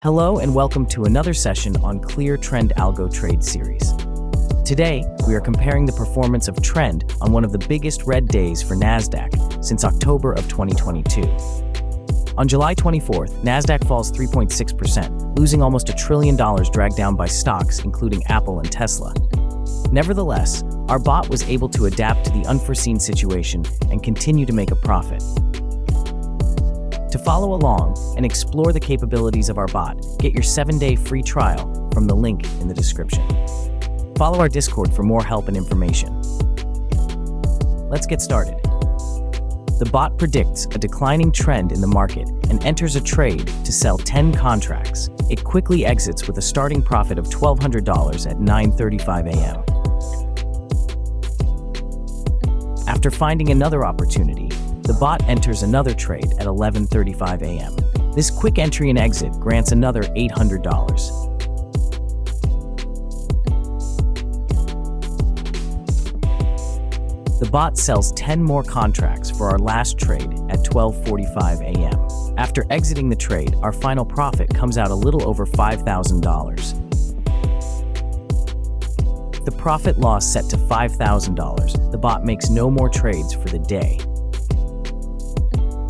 Hello and welcome to another session on ClearTrend Algo Trade Series. Today, we are comparing the performance of Trend on one of the biggest red days for NASDAQ since October of 2022. On July 24th, NASDAQ falls 3.6%, losing almost $1 trillion dragged down by stocks including Apple and Tesla. Nevertheless, our bot was able to adapt to the unforeseen situation and continue to make a profit. To follow along and explore the capabilities of our bot, get your 7-day free trial from the link in the description. Follow our Discord for more help and information. Let's get started. The bot predicts a declining trend in the market and enters a trade to sell 10 contracts. It quickly exits with a starting profit of $1,200 at 9:35 a.m. After finding another opportunity, the bot enters another trade at 11:35 a.m. This quick entry and exit grants another $800. The bot sells 10 more contracts for our last trade at 12:45 a.m. After exiting the trade, our final profit comes out a little over $5,000. The profit loss set to $5,000, the bot makes no more trades for the day.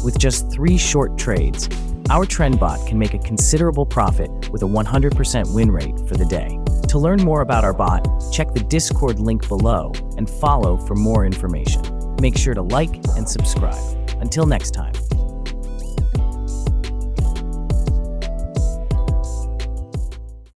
With just 3 short trades, our Trend bot can make a considerable profit with a 100% win rate for the day. To learn more about our bot, check the Discord link below and follow for more information. Make sure to like and subscribe. Until next time.